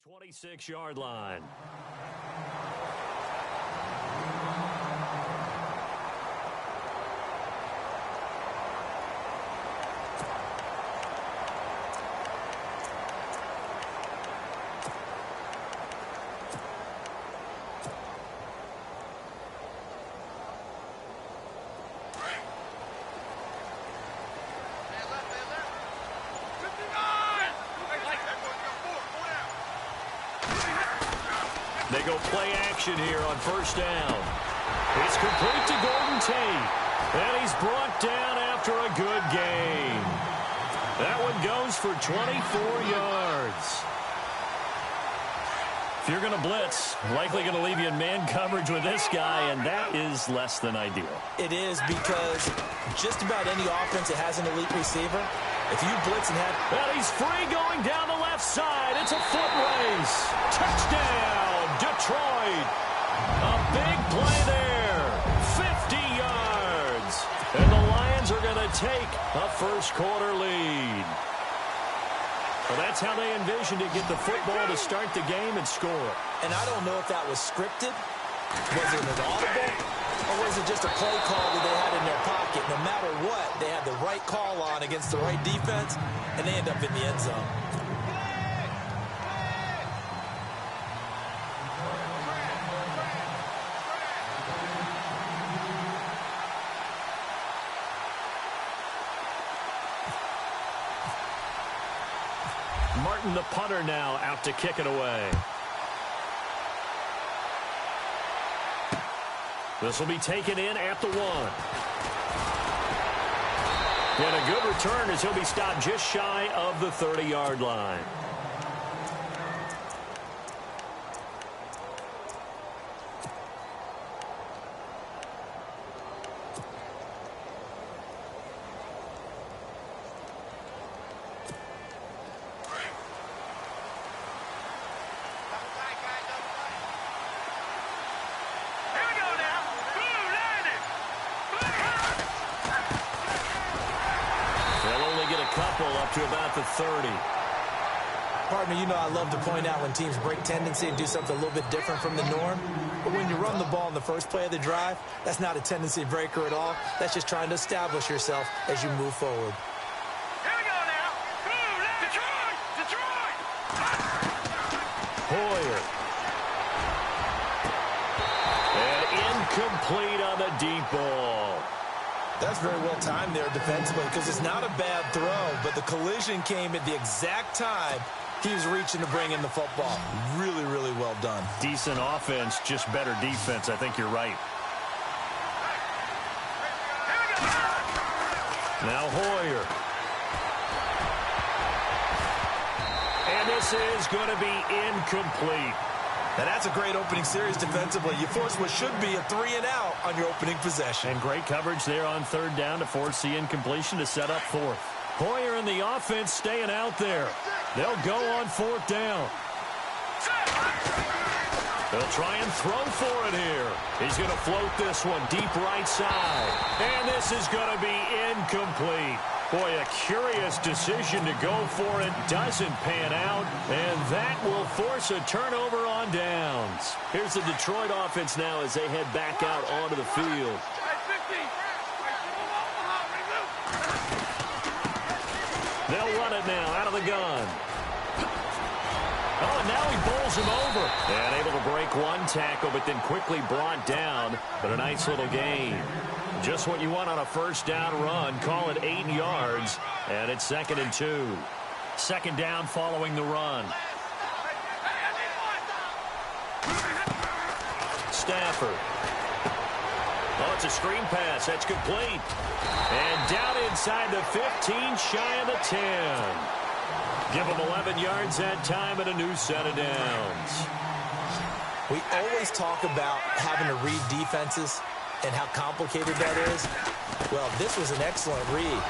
26-yard line. They go play action here on first down. It's complete to Golden Tate. And he's brought down after a good gain. That one goes for 24 yards. If you're going to blitz, likely going to leave you in man coverage with this guy, and that is less than ideal. It is, because just about any offense that has an elite receiver, if you blitz and have... And he's free going down the left side. It's a foot race. Touchdown, Detroit. A big play there. 50 yards. And the Lions are going to take a first-quarter lead. Well, that's how they envisioned it, get the football to start the game and score. And I don't know if that was scripted. Was it an audible? Or was it just a play call that they had in their pocket? No matter what, they had the right call on against the right defense, and they end up in the end zone. Martin, the punter, now out to kick it away. This will be taken in at the 1. And a good return as he'll be stopped just shy of the 30-yard line. Up to about the 30. Partner, you know I love to point out when teams break tendency and do something a little bit different from the norm. But when you run the ball in the first play of the drive, that's not a tendency breaker at all. That's just trying to establish yourself as you move forward. Here we go now. Detroit! Detroit! Hoyer. And incomplete on the deep ball. That's very well timed there defensively, because it's not a bad throw, but the collision came at the exact time he was reaching to bring in the football. Really, really well done. Decent offense, just better defense. I think you're right. Now Hoyer. And this is going to be incomplete. Now that's a great opening series defensively. You force what should be a 3-and-out on your opening possession. And great coverage there on third down to force the incompletion to set up fourth. Hoyer and the offense staying out there. They'll go on fourth down. They'll try and throw for it here. He's going to float this one deep right side. And this is going to be incomplete. Boy, a curious decision to go for it. Doesn't pan out. And that will force a turnover on downs. Here's the Detroit offense now as they head back out onto the field. They'll run it now out of the gun. Oh, and now he bowls him over. And able to break one tackle, but then quickly brought down. But a nice little gain. Just what you want on a first down run. Call it 8 yards. And it's 2nd and 2. Second down following the run. Stafford. Oh, it's a screen pass. That's complete. And down inside the 15, shy of the 10. Give them 11 yards that time and a new set of downs. We always talk about having to read defenses and how complicated that is. Well, this was an excellent read.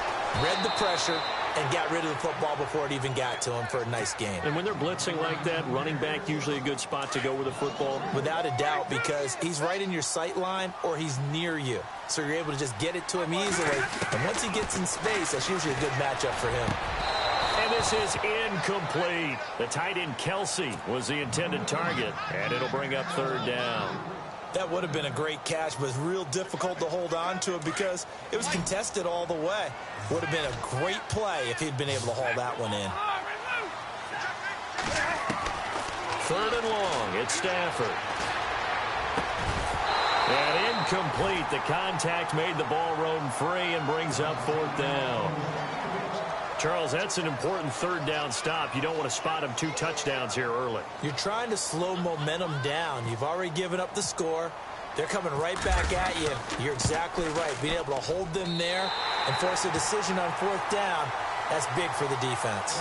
Read the pressure and got rid of the football before it even got to him for a nice game. And when they're blitzing like that, running back usually a good spot to go with the football? Without a doubt, because he's right in your sight line or he's near you. So you're able to just get it to him easily. And once he gets in space, that's usually a good matchup for him. And this is incomplete. The tight end Kelsey was the intended target, and it'll bring up third down. That would have been a great catch, but it was real difficult to hold on to it because it was contested all the way. Would have been a great play if he'd been able to haul that one in. Third and long, it's Stafford. And incomplete. The contact made the ball roam free and brings up fourth down. Charles, that's an important third down stop. You don't want to spot him 2 touchdowns here early. You're trying to slow momentum down. You've already given up the score. They're coming right back at you. You're exactly right. Being able to hold them there and force a decision on fourth down, that's big for the defense.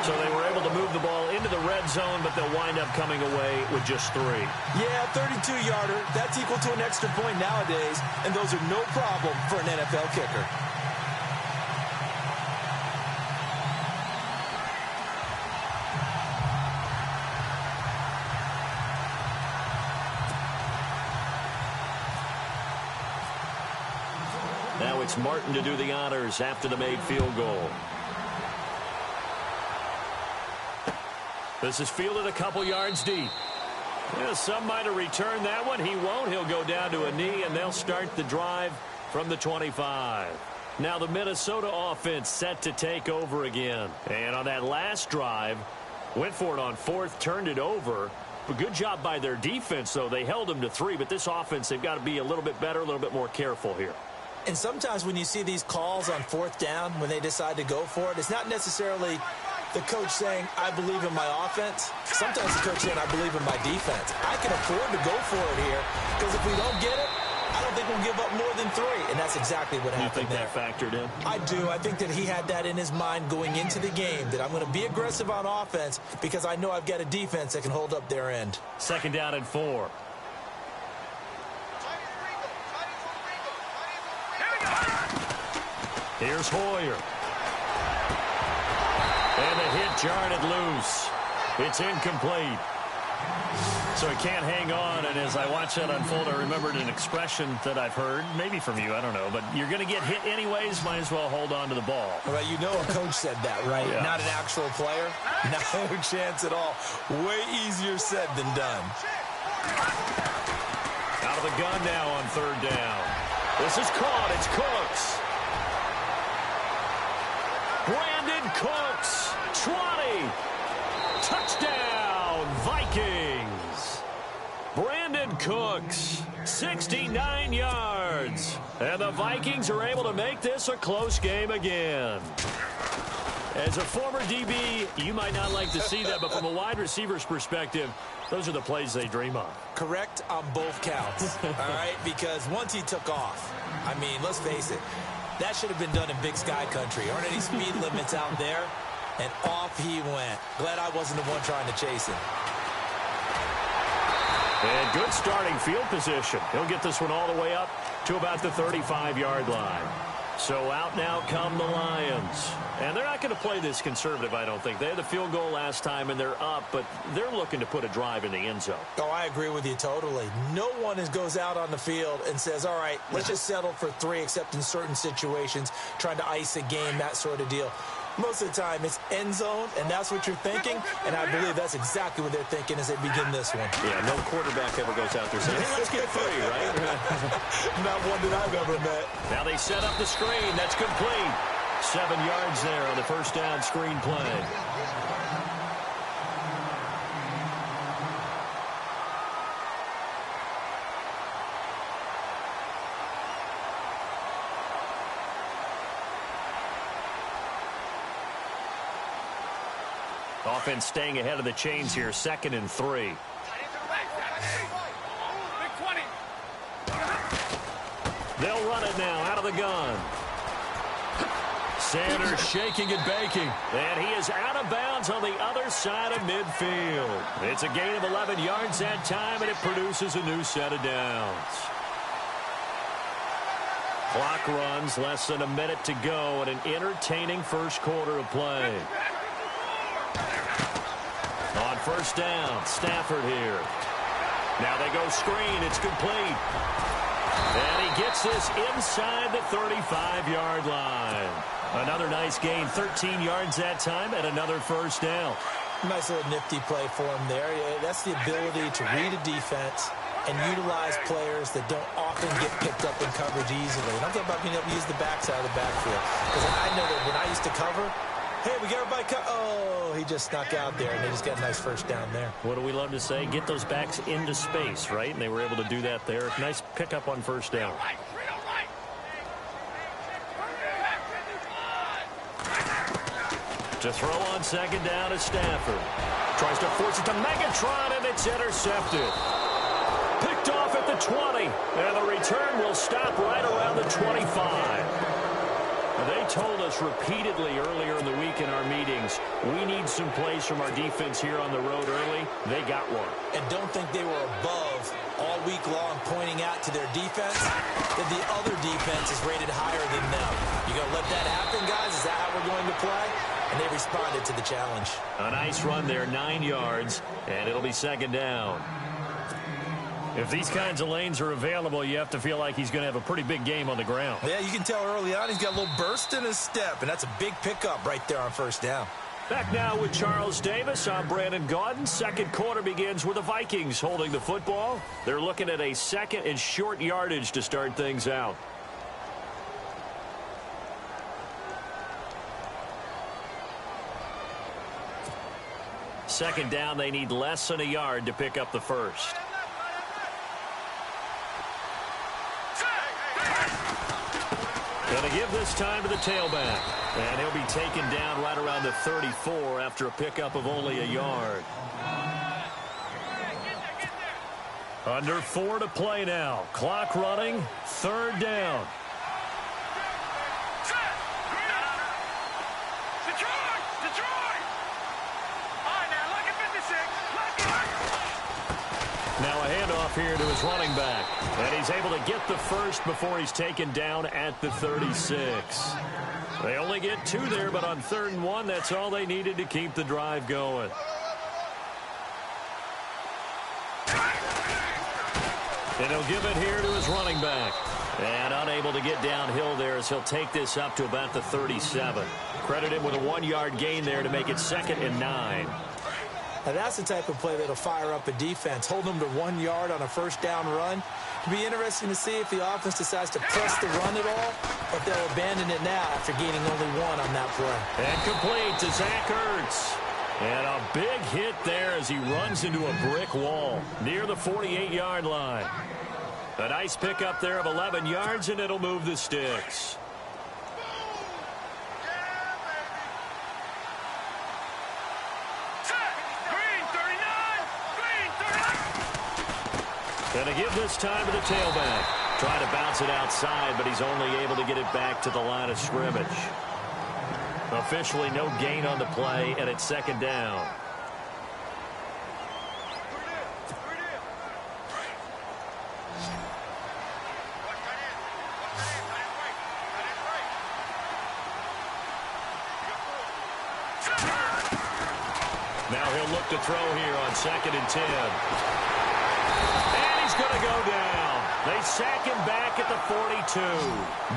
So they were able to move the ball into the red zone, but they'll wind up coming away with just 3. Yeah, 32-yarder. That's equal to an extra point nowadays, and those are no problem for an NFL kicker. Now it's Martin to do the honors after the made field goal. This is fielded a couple yards deep. Yeah, some might have returned that one. He won't. He'll go down to a knee, and they'll start the drive from the 25. Now the Minnesota offense set to take over again. And on that last drive, went for it on fourth, turned it over. But good job by their defense, though. They held them to 3, but this offense, they've got to be a little bit better, a little bit more careful here. And sometimes when you see these calls on fourth down, when they decide to go for it, it's not necessarily the coach saying, I believe in my offense. Sometimes the coach saying, I believe in my defense. I can afford to go for it here because if we don't get it, I don't think we'll give up more than 3. And that's exactly what happened there. You think that factored in? I do. I think that he had that in his mind going into the game, that I'm going to be aggressive on offense because I know I've got a defense that can hold up their end. Second down and 4. Here's Hoyer. And the hit jarred it loose. It's incomplete. So he can't hang on, and as I watch that unfold, I remembered an expression that I've heard, maybe from you, I don't know, but you're going to get hit anyways, might as well hold on to the ball. Well, you know a coach said that, right? Yeah. Not an actual player. No chance at all. Way easier said than done. Out of the gun now on third down. This is caught. It's Cooks. Brandon Cooks, 20. Touchdown, Vikings. Brandon Cooks, 69 yards. And the Vikings are able to make this a close game again. As a former DB, you might not like to see that, but from a wide receiver's perspective, those are the plays they dream of. Correct on both counts, all right? Because once he took off, I mean, let's face it, that should have been done in Big Sky Country. Aren't any speed limits out there? And off he went. Glad I wasn't the one trying to chase him. And good starting field position. He'll get this one all the way up to about the 35-yard line. So out now come the Lions. And they're not going to play this conservative, I don't think. They had the field goal last time, and they're up, but they're looking to put a drive in the end zone. Oh, I agree with you totally. No one goes out on the field and says, all right, let's just settle for 3, except in certain situations, trying to ice a game, that sort of deal. Most of the time, it's end zone, and that's what you're thinking, and I believe that's exactly what they're thinking as they begin this one. Yeah, no quarterback ever goes out there saying, hey, let's get 3, right? Not one that I've ever met. Now they set up the screen. That's complete. 7 yards there on the first down screen play. Offense staying ahead of the chains here, 2nd and 3. They'll run it now out of the gun. Sanders shaking and baking. And he is out of bounds on the other side of midfield. It's a gain of 11 yards that time, and it produces a new set of downs. Clock runs, less than a minute to go, and an entertaining first quarter of play. On first down, Stafford here. Now they go screen. It's complete. And he gets this inside the 35-yard line. Another nice gain, 13 yards that time, and another first down. Nice little nifty play for him there. That's the ability to read a defense and utilize players that don't often get picked up in coverage easily. And I'm talking about being able to use the backside of the backfield. Because I know that when I used to cover, hey, we got everybody oh, he just snuck out there, and they just got a nice first down there. What do we love to say? Get those backs into space, right? And they were able to do that there. Nice pickup on first down. To throw on second down is Stafford. Tries to force it to Megatron, and it's intercepted. Picked off at the 20, and the return will stop right around the 25. They told us repeatedly earlier in the week in our meetings, we need some plays from our defense here on the road early. They got one. And don't think they were above all week long pointing out to their defense that the other defense is rated higher than them. You going to let that happen, guys? Is that how we're going to play? And they responded to the challenge. A nice run there, 9 yards, and it'll be second down. If these kinds of lanes are available, you have to feel like he's going to have a pretty big game on the ground. Yeah, you can tell early on he's got a little burst in his step, and that's a big pickup right there on first down. Back now with Charles Davis. I'm Brandon Gaudin. Second quarter begins with the Vikings holding the football. They're looking at a second and short yardage to start things out. Second down, they need less than a yard to pick up the first. Going to give this time to the tailback. And he'll be taken down right around the 34 after a pickup of only a yard. Under 4 to play now. Clock running. Third down. Now a handoff here to his running back. And he's able to get the first before he's taken down at the 36. They only get 2 there, but on 3rd and 1, that's all they needed to keep the drive going. And he'll give it here to his running back. And unable to get downhill there as he'll take this up to about the 37. Credit him with a 1-yard gain there to make it 2nd and 9. Now that's the type of play that'll fire up a defense. Hold them to 1 yard on a first down run. It'll be interesting to see if the offense decides to press the run at all, or if they'll abandon it now after gaining only 1 on that play. And complete to Zach Ertz. And a big hit there as he runs into a brick wall near the 48-yard line. A nice pickup there of 11 yards, and it'll move the sticks. Going to give this time to the tailback. Trying to bounce it outside, but he's only able to get it back to the line of scrimmage. Officially no gain on the play, and it's 2nd down. Now he'll look to throw here on 2nd and 10. And he's going to go down. They sack him back at the 42.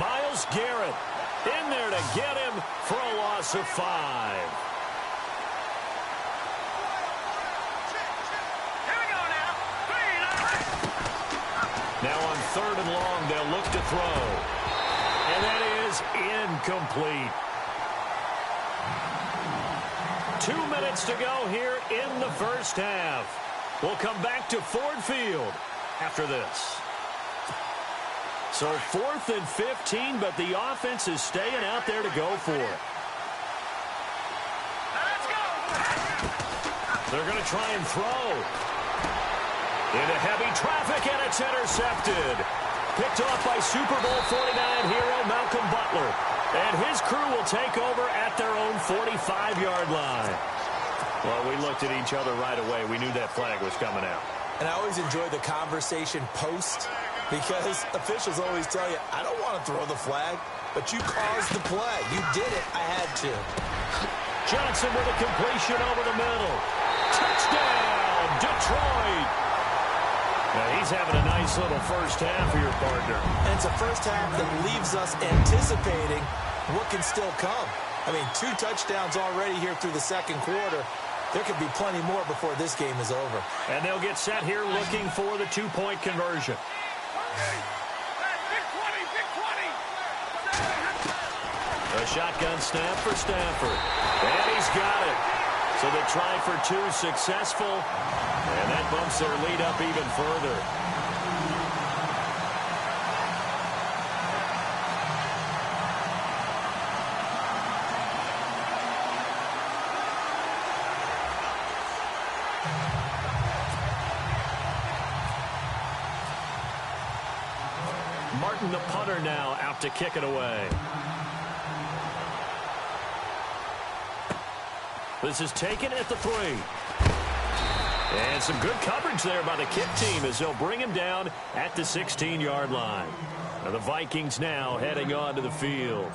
Myles Garrett in there to get him for a loss of 5. Now on 3rd and long, they'll look to throw. And that is incomplete. 2 minutes to go here in the first half. We'll come back to Ford Field after this. So 4th and 15, but the offense is staying out there to go for it. Let's go. They're going to try and throw. Into heavy traffic, and it's intercepted. Picked off by Super Bowl 49 hero Malcolm Butler. And his crew will take over at their own 45-yard line. Well, we looked at each other right away. We knew that flag was coming out. And I always enjoy the conversation post, because officials always tell you, I don't want to throw the flag, but you caused the play. You did it. I had to. Johnson with a completion over the middle. Touchdown, Detroit. Now he's having a nice little first half for your partner. And it's a first half that leaves us anticipating what can still come? I mean, 2 touchdowns already here through the second quarter. There could be plenty more before this game is over. And they'll get set here looking for the 2-point conversion. A shotgun snap for Stafford. And he's got it. So they try for 2 successful. And that bumps their lead up even further. Martin, the punter, now out to kick it away. This is taken at the 3. And some good coverage there by the kick team as they'll bring him down at the 16-yard line. Now the Vikings now heading on to the field.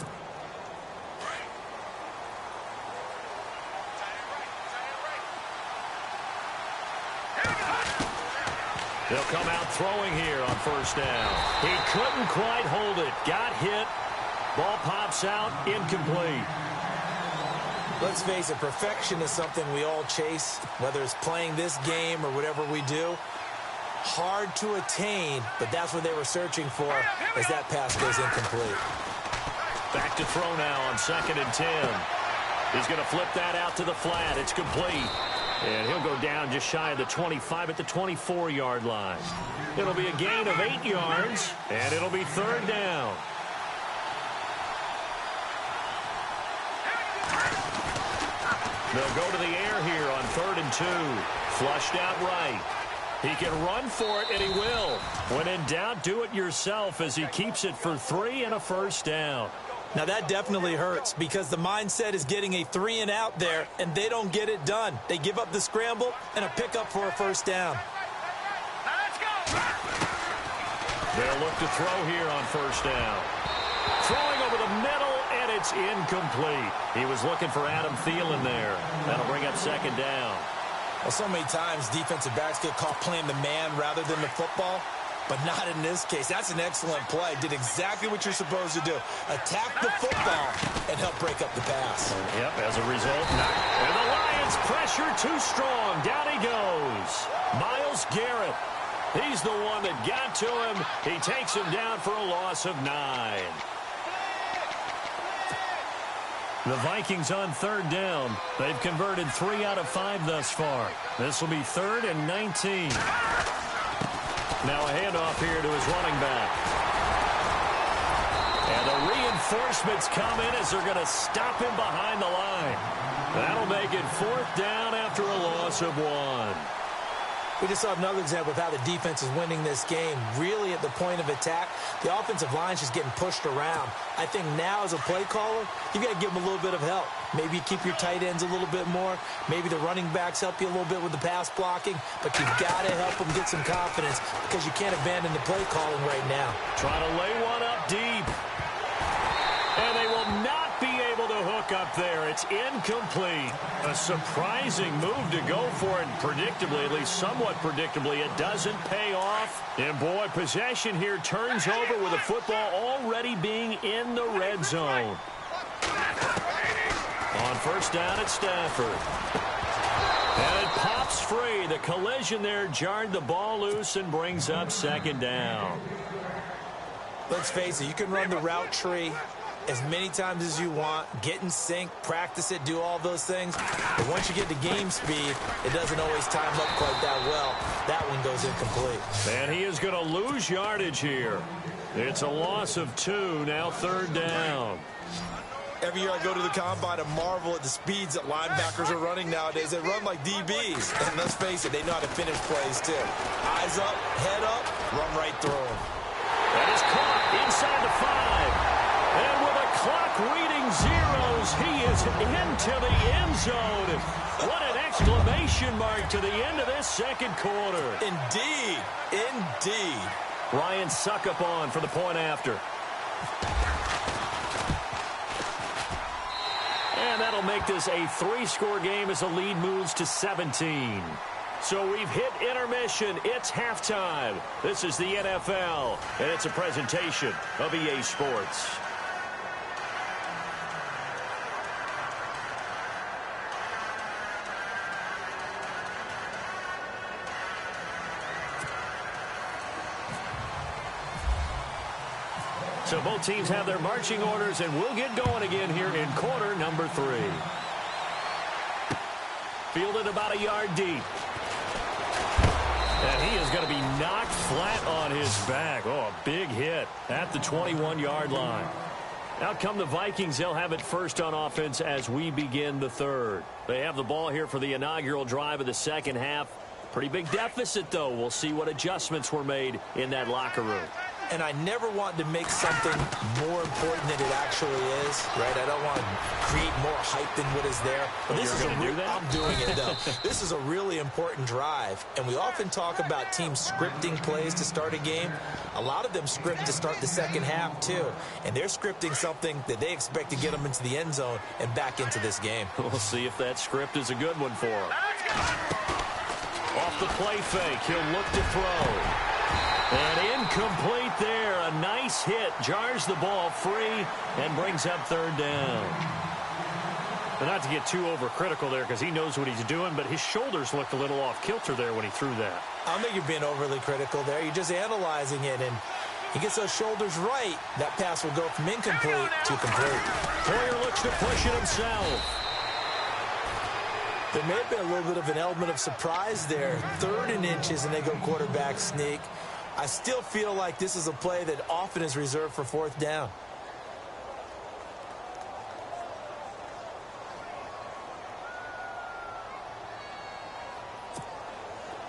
They'll come out throwing here on first down. He couldn't quite hold it. Got hit. Ball pops out. Incomplete. Let's face it, perfection is something we all chase, whether it's playing this game or whatever we do. Hard to attain, but that's what they were searching for as that pass goes incomplete. Back to throw now on 2nd and 10. He's going to flip that out to the flat. It's complete. And he'll go down just shy of the 25 at the 24-yard line. It'll be a gain of 8 yards, and it'll be 3rd down. They'll go to the air here on 3rd and 2. Flushed out right. He can run for it, and he will. When in doubt, do it yourself as he keeps it for 3 and a first down. Now that definitely hurts because the mindset is getting a 3 and out there, and they don't get it done. They give up the scramble and a pickup for a first down. They'll look to throw here on first down. Throwing over the middle, and it's incomplete. He was looking for Adam Thielen there. That'll bring up 2nd down. Well, so many times defensive backs get caught playing the man rather than the football, but not in this case. That's an excellent play. Did exactly what you're supposed to do. Attack the football and help break up the pass. Yep, as a result, and the Lions pressure too strong. Down he goes. Myles Garrett. He's the one that got to him. He takes him down for a loss of 9. The Vikings on 3rd down. They've converted 3 out of 5 thus far. This will be 3rd and 19. Now a handoff here to his running back. And the reinforcements come in as they're going to stop him behind the line. That'll make it 4th down after a loss of 1. We just saw another example of how the defense is winning this game. Really at the point of attack, the offensive line's just getting pushed around. I think now as a play caller, you got to give them a little bit of help. Maybe you keep your tight ends a little bit more. Maybe the running backs help you a little bit with the pass blocking. But you've got to help them get some confidence because you can't abandon the play calling right now. Trying to lay one up deep. And they will not be able to hook up there. It's incomplete. A surprising move to go for it. Predictably, at least somewhat predictably, it doesn't pay off. And boy, possession here turns over with the football already being in the red zone. On first down at Stafford. And it pops free. The collision there jarred the ball loose and brings up 2nd down. Let's face it, you can run the route tree as many times as you want, get in sync, practice it, do all those things. But once you get to game speed, it doesn't always time up quite that well. That one goes incomplete. And he is going to lose yardage here. It's a loss of 2, now 3rd down. Every year I go to the combine and marvel at the speeds that linebackers are running nowadays. They run like DBs. And let's face it, they know how to finish plays too. Eyes up, head up, run right through them. That is caught inside the 5. And with a clock reading zeros, he is into the end zone. What an exclamation mark to the end of this second quarter. Indeed. Indeed. Ryan Suckup on for the point after. And that'll make this a 3-score game as the lead moves to 17. So we've hit intermission. It's halftime. This is the NFL, and it's a presentation of EA Sports. So both teams have their marching orders, and we'll get going again here in quarter number 3. Fielded about a yard deep. And he is going to be knocked flat on his back. Oh, a big hit at the 21-yard line. Out come the Vikings. They'll have it first on offense as we begin the third. They have the ball here for the inaugural drive of the second half. Pretty big deficit, though. We'll see what adjustments were made in that locker room. And I never want to make something more important than it actually is, right? I don't want to create more hype than what is there. But this is I'm doing it, though. This is a really important drive. And we often talk about teams scripting plays to start a game. A lot of them script to start the second half, too. And they're scripting something that they expect to get them into the end zone and back into this game. We'll see if that script is a good one for them. Off the play fake, he'll look to throw. And incomplete there. A nice hit. Jars the ball free and brings up third down. And not to get too overcritical there because he knows what he's doing, but his shoulders looked a little off kilter there when he threw that. I don't think you're being overly critical there. You're just analyzing it, and he gets those shoulders right. That pass will go from incomplete to complete. Poyer looks to push it himself. There may have been a little bit of an element of surprise there. 3rd and inches, and they go quarterback sneak. I still feel like this is a play that often is reserved for 4th down.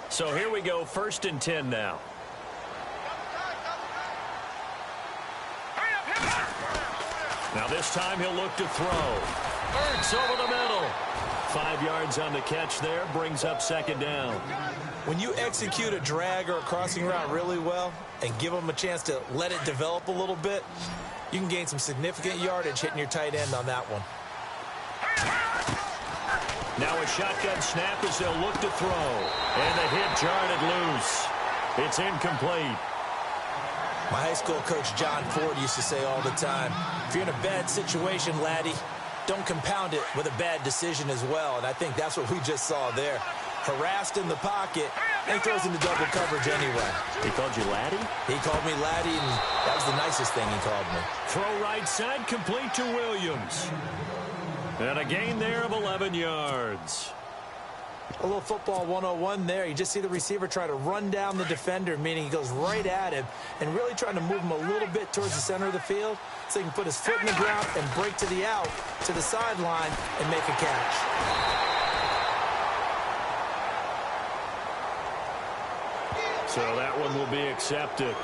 So here we go, 1st and 10 now. Now this time he'll look to throw. Ertz over the middle. 5 yards on the catch there, brings up 2nd down. When you execute a drag or a crossing route really well and give them a chance to let it develop a little bit, you can gain some significant yardage hitting your tight end on that one. Now a shotgun snap as they'll look to throw. And the hit jarred it loose. It's incomplete. My high school coach John Ford used to say all the time, if you're in a bad situation, laddie, don't compound it with a bad decision as well. And I think that's what we just saw there. Harassed in the pocket, and he throws into double coverage anyway. He called you laddie? He called me laddie, and that was the nicest thing he called me. Throw right side, complete to Williams. And a gain there of 11 yards. A little football 101 there. You just see the receiver try to run down the defender, meaning he goes right at him and really trying to move him a little bit towards the center of the field so he can put his foot in the ground and break to the out, to the sideline, and make a catch. So that one will be accepted.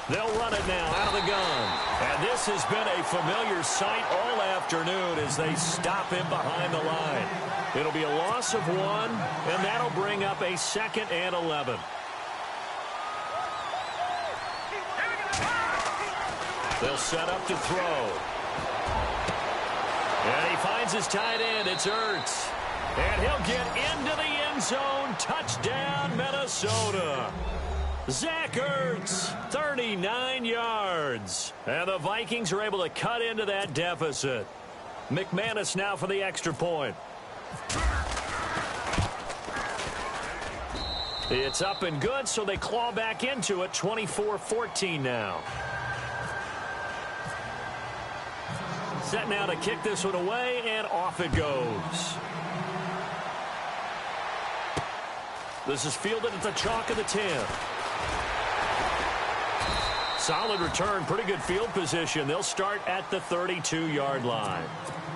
They'll run it now out of the gun. And this has been a familiar sight all afternoon as they stop him behind the line. It'll be a loss of 1, and that'll bring up a 2nd and 11. They'll set up to throw. And he finds his tight end. It's Ertz. And he'll get into the end zone. Touchdown, Minnesota. Zach Ertz, 39 yards. And the Vikings are able to cut into that deficit. McManus now for the extra point. It's up and good, so they claw back into it. 24-14 now. Set now to kick this one away, and off it goes. This is fielded at the chalk of the 10. Solid return, pretty good field position. They'll start at the 32-yard line.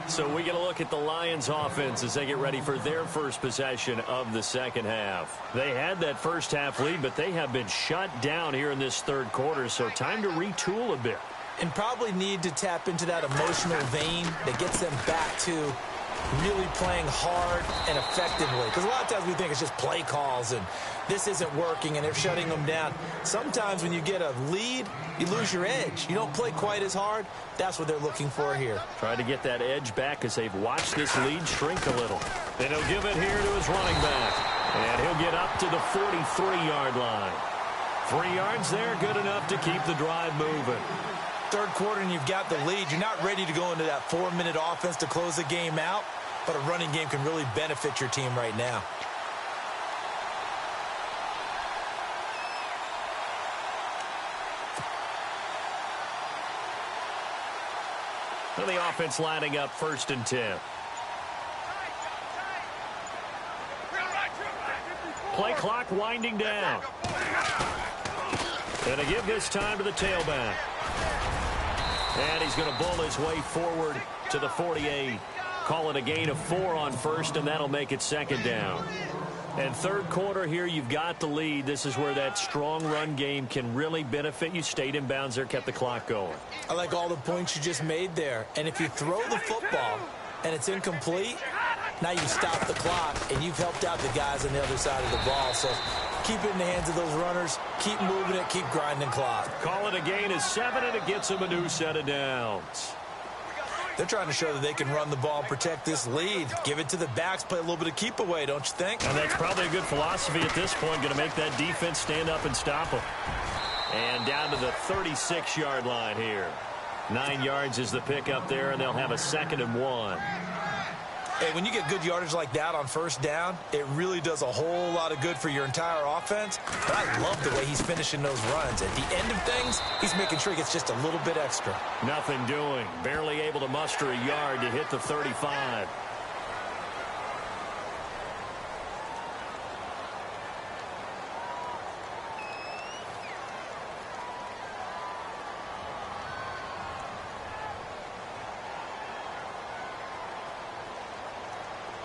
So we get a look at the Lions offense as they get ready for their first possession of the second half. They had that first half lead, but they have been shut down here in this third quarter, so time to retool a bit. And probably need to tap into that emotional vein that gets them back to really playing hard and effectively. Because a lot of times we think it's just play calls and this isn't working and they're shutting them down. Sometimes when you get a lead, you lose your edge. You don't play quite as hard. That's what they're looking for here. Trying to get that edge back as they've watched this lead shrink a little. And he'll give it here to his running back. And he'll get up to the 43-yard line. 3 yards there, good enough to keep the drive moving. Third quarter and you've got the lead. You're not ready to go into that 4-minute offense to close the game out, but a running game can really benefit your team right now. And the offense lining up 1st and 10. Play clock winding down. And a give this time to the tailback. And he's going to bull his way forward to the 48. Call it a gain of 4 on 1st, and that'll make it 2nd down. And 3rd quarter here, you've got the lead. This is where that strong run game can really benefit you. Stayed in bounds there, kept the clock going. I like all the points you just made there. And if you throw the football and it's incomplete, now you stop the clock, and you've helped out the guys on the other side of the ball. So keep it in the hands of those runners. Keep moving it. Keep grinding clock. Call it a gain of 7, and it gets them a new set of downs. They're trying to show that they can run the ball and protect this lead. Give it to the backs, play a little bit of keep away, don't you think? And that's probably a good philosophy at this point. Going to make that defense stand up and stop them. And down to the 36-yard line here. 9 yards is the pickup there, and they'll have a 2nd and 1. Hey, when you get good yardage like that on 1st down, it really does a whole lot of good for your entire offense. But I love the way he's finishing those runs. At the end of things, he's making sure he gets just a little bit extra. Nothing doing. Barely able to muster a yard to hit the 35.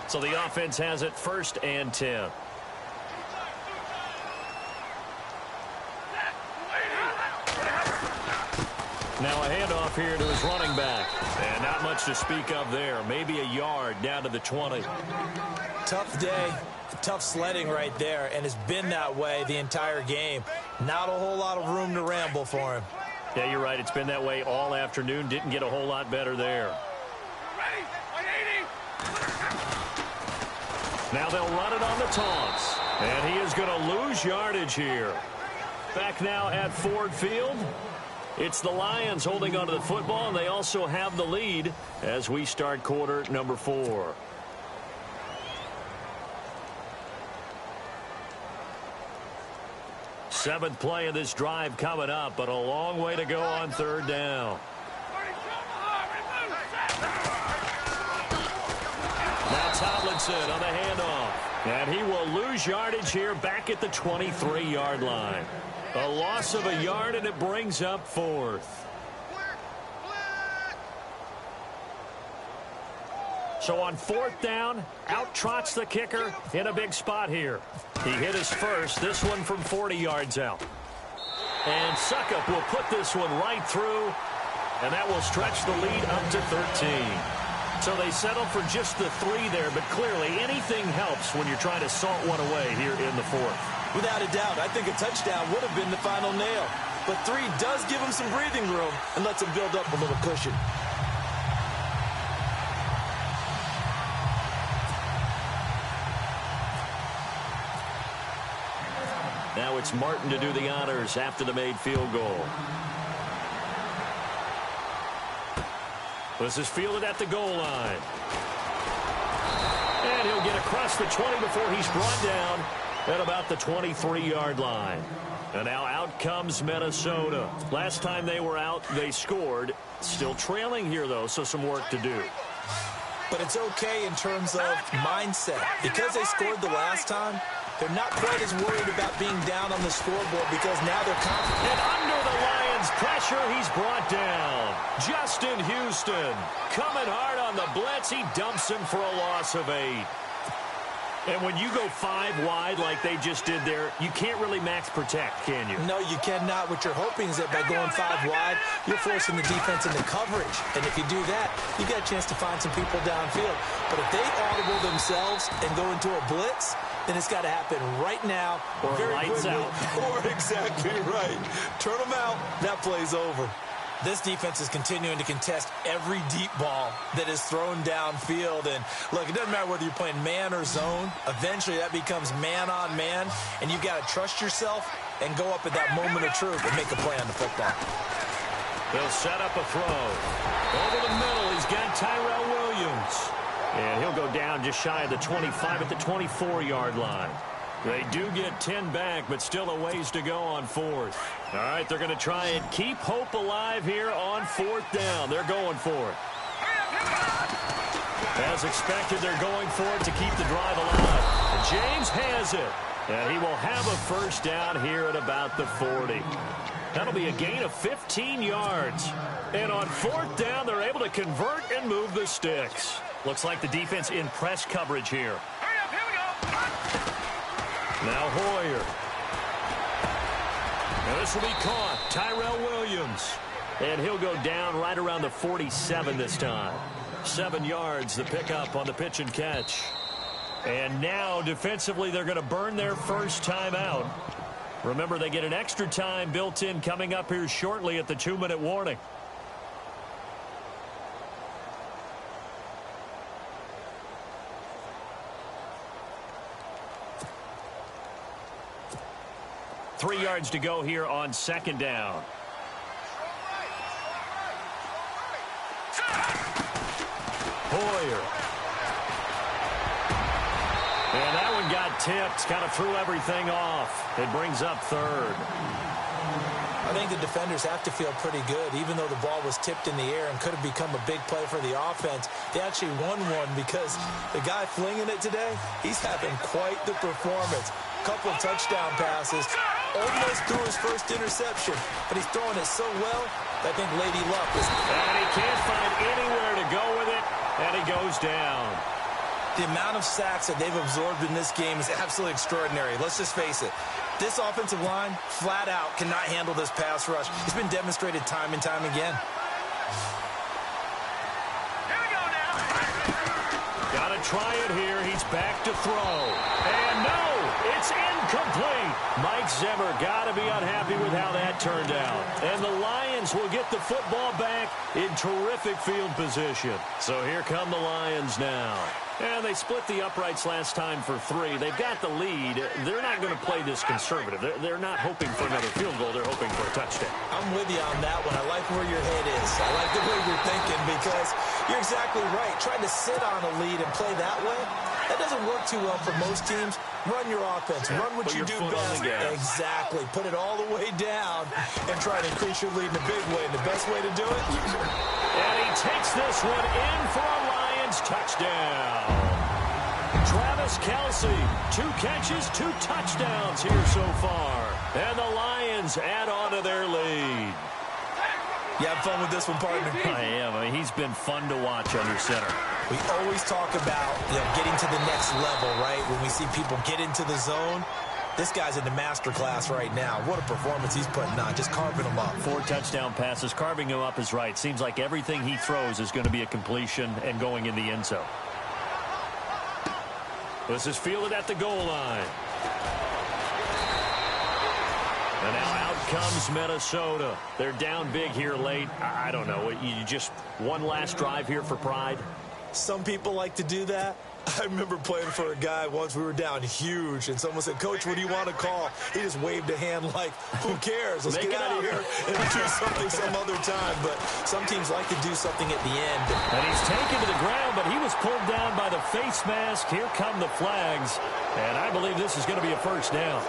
So the offense has it 1st and 10. Now a handoff here to his running back. And not much to speak of there. Maybe a yard down to the 20. Tough day. Tough sledding right there. And it's been that way the entire game. Not a whole lot of room to ramble for him. Yeah, you're right. It's been that way all afternoon. Didn't get a whole lot better there. Now they'll run it on the taunts. And he is going to lose yardage here. Back now at Ford Field. It's the Lions holding onto the football, and they also have the lead as we start quarter number 4. Seventh play of this drive coming up, but a long way to go on 3rd down. Now Tomlinson on the handoff. And he will lose yardage here back at the 23-yard line. A loss of a yard, and it brings up 4th. So on 4th down, out trots the kicker in a big spot here. He hit his first, this one from 40 yards out. And Suckup will put this one right through, and that will stretch the lead up to 13. So they settle for just the 3 there, but clearly anything helps when you're trying to salt one away here in the 4th. Without a doubt, I think a touchdown would have been the final nail. But 3 does give him some breathing room and lets him build up a little cushion. Now it's Martin to do the honors after the made field goal. This is fielded at the goal line. And he'll get across the 20 before he's brought down at about the 23-yard line. And now out comes Minnesota. Last time they were out, they scored. Still trailing here, though, so some work to do. But it's okay in terms of mindset. Because they scored the last time, they're not quite as worried about being down on the scoreboard because now they're confident. And under the Lions' pressure, he's brought down. Justin Houston coming hard on the blitz. He dumps him for a loss of 8. And when you go 5 wide like they just did there, you can't really max protect, can you? No, you cannot. What you're hoping is that by going 5 wide, you're forcing the defense into coverage. And if you do that, you get a chance to find some people downfield. But if they audible themselves and go into a blitz, then it's got to happen right now. Or very lights quickly. out. Or exactly right. Turn them out. That play's over. This defense is continuing to contest every deep ball that is thrown downfield. And, look, it doesn't matter whether you're playing man or zone. Eventually, that becomes man-on-man, and you've got to trust yourself and go up at that moment of truth and make a play on the football. They'll set up a throw. Over the middle, he's got Tyrell Williams. And he'll go down just shy of the 25 at the 24-yard line. They do get 10 back, but still a ways to go on 4th. All right, they're going to try and keep hope alive here on 4th down. They're going for it. As expected, they're going for it to keep the drive alive. And James has it. And he will have a first down here at about the 40. That'll be a gain of 15 yards. And on 4th down, they're able to convert and move the sticks. Looks like the defense in press coverage here. Now Hoyer. And this will be caught. Tyrell Williams. And he'll go down right around the 47 this time. 7 yards, the pickup on the pitch and catch. And now, defensively, they're going to burn their first time out. Remember, they get an extra time built in coming up here shortly at the 2-minute warning. Three yards to go here on 2nd down. Hoyer. And that one got tipped. Kind of threw everything off. It brings up 3rd. I think the defenders have to feel pretty good. Even though the ball was tipped in the air and could have become a big play for the offense, they actually won one because the guy flinging it today, he's having quite the performance. Couple touchdown passes. Almost threw his first interception, but he's throwing it so well, I think Lady Luck is... And he can't find anywhere to go with it, and he goes down. The amount of sacks that they've absorbed in this game is absolutely extraordinary. Let's just face it. This offensive line, flat out, cannot handle this pass rush. It's been demonstrated time and time again. Here we go now. Got to try it here. He's back to throw. And no, it's incomplete. Mike Zimmer got to be unhappy with how that turned out. And the Lions will get the football back in terrific field position. So here come the Lions now. And they split the uprights last time for 3. They've got the lead. They're not going to play this conservative. They're not hoping for another field goal. They're hoping for a touchdown. I'm with you on that one. I like where your head is. I like the way you're thinking because you're exactly right. Trying to sit on a lead and play that way, that doesn't work too well for most teams. Run your offense. Run what you do best. Exactly. Put it all the way down and try to increase your lead in a big way. And the best way to do it? And he takes this one in for a Lions touchdown. Travis Kelce, 2 catches, 2 touchdowns here so far. And the Lions add on to their lead. You have fun with this one, partner? I am. I mean, he's been fun to watch under center. We always talk about getting to the next level, right? When we see people get into the zone, this guy's in the master class right now. What a performance he's putting on, just carving them up. 4 touchdown passes, carving him up is right. Seems like everything he throws is going to be a completion and going in the end zone. This is fielded at the goal line. And now out comes Minnesota. They're down big here late. I don't know. You just one last drive here for pride? Some people like to do that. I remember playing for a guy once. We were down huge, and someone said, "Coach, what do you want to call?" He just waved a hand like, who cares? Let's get out of here and do something some other time. But some teams like to do something at the end. And he's taken to the ground, but he was pulled down by the face mask. Here come the flags, and I believe this is going to be a first down.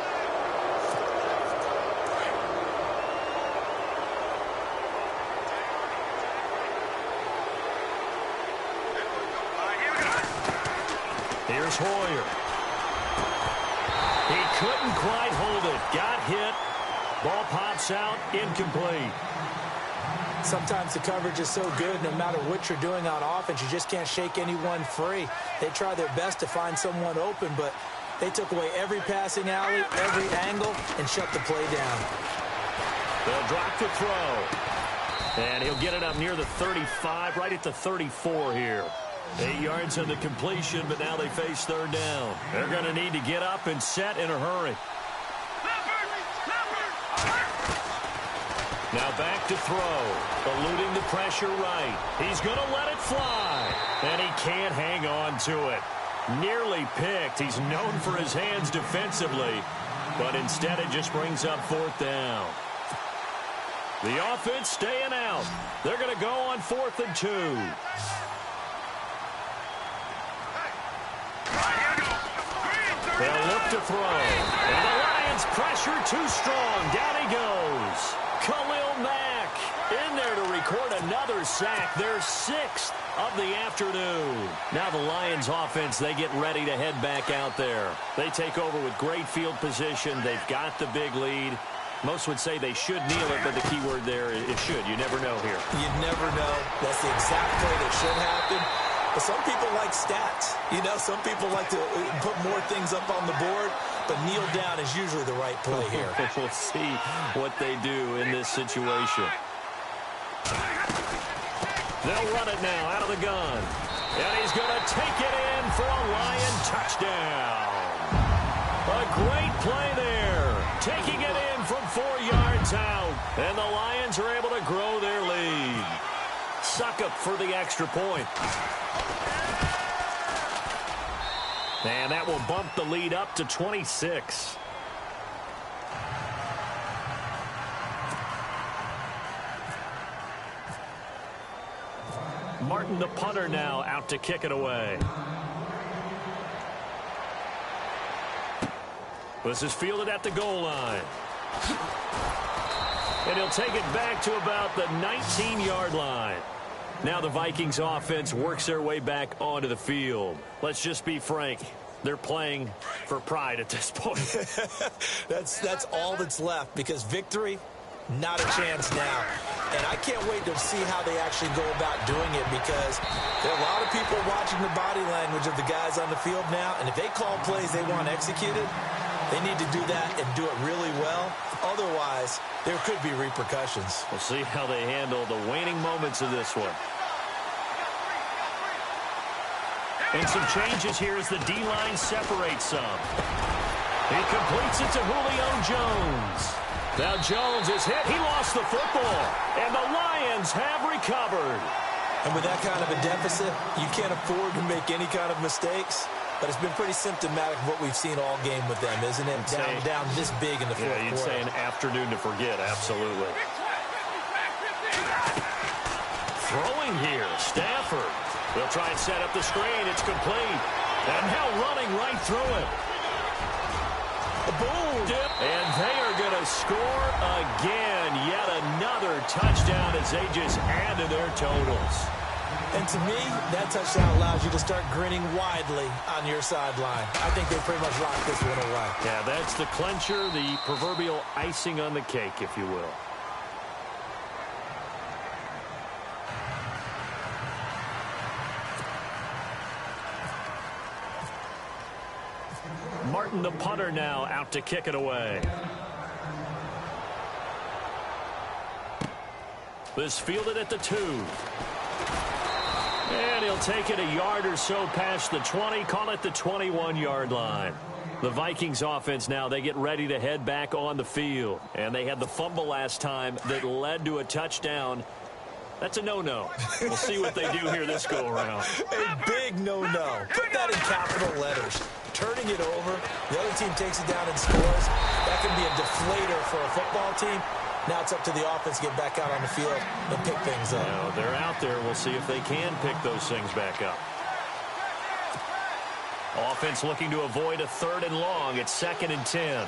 Here's Hoyer. He couldn't quite hold it. Got hit. Ball pops out. Incomplete. Sometimes the coverage is so good, no matter what you're doing on offense, you just can't shake anyone free. They try their best to find someone open, but they took away every passing alley, every angle, and shut the play down. They'll drop to throw. And he'll get it up near the 35, right at the 34 here. 8 yards on the completion, but now they face third down. They're going to need to get up and set in a hurry. Now back to throw. Eluding the pressure right. He's going to let it fly. And he can't hang on to it. Nearly picked. He's known for his hands defensively. But instead it just brings up fourth down. The offense staying out. They're going to go on 4th and 2. They'll look to throw. And the Lions pressure too strong. Down he goes. Khalil Mack in there to record another sack. Their 6th of the afternoon. Now the Lions offense, they get ready to head back out there. They take over with great field position. They've got the big lead. Most would say they should kneel it, but the key word there is should. You never know here. You never know. That's the exact play that should happen. But some people like stats. You know, some people like to put more things up on the board, but kneel down is usually the right play here. We'll see what they do in this situation. They'll run it now out of the gun. And he's going to take it in for a Lion touchdown. A great play there. Taking it in from 4 yards out. And the Lions are able to grow their lead. Suck up for the extra point. And that will bump the lead up to 26. Martin, the punter, now out to kick it away. This is fielded at the goal line. And he'll take it back to about the 19-yard line. Now the Vikings offense works their way back onto the field. Let's just be frank. They're playing for pride at this point. That's all that's left, because victory, not a chance now. And I can't wait to see how they actually go about doing it, because there are a lot of people watching the body language of the guys on the field now. And if they call plays they want executed, they need to do that and do it really well. Otherwise, there could be repercussions. We'll see how they handle the waning moments of this one. And some changes here as the D-line separates some. He completes it to Julio Jones. Now Jones is hit. He lost the football. And the Lions have recovered. And with that kind of a deficit, you can't afford to make any kind of mistakes. But it's been pretty symptomatic of what we've seen all game with them, isn't it? Down this big in the fourth quarter. Yeah, you'd say an afternoon to forget, absolutely. Throwing here, Stafford. They'll try and set up the screen. It's complete. And now running right through it. Boom! And they are going to score again. Yet another touchdown as they just add to their totals. And to me, that touchdown allows you to start grinning widely on your sideline. I think they pretty much locked this one away. Yeah, that's the clincher, the proverbial icing on the cake, if you will. Martin, the punter, now out to kick it away. This fielded at the 2. And he'll take it a yard or so past the 20, call it the 21-yard line. The Vikings offense now, they get ready to head back on the field. And they had the fumble last time that led to a touchdown. That's a no-no. We'll see what they do here this go-around. A big no-no. Put that in capital letters. Turning it over, the other team takes it down and scores. That can be a deflator for a football team. Now it's up to the offense to get back out on the field and pick things up. Now, they're out there. We'll see if they can pick those things back up. Offense looking to avoid a 3rd and long. It's 2nd and 10.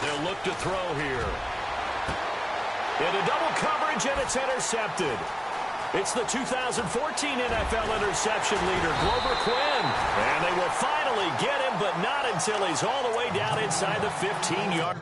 They'll look to throw here. Into double coverage, and it's intercepted. It's the 2014 NFL interception leader, Glover Quinn. And they will finally get him, but not until he's all the way down inside the 15-yard.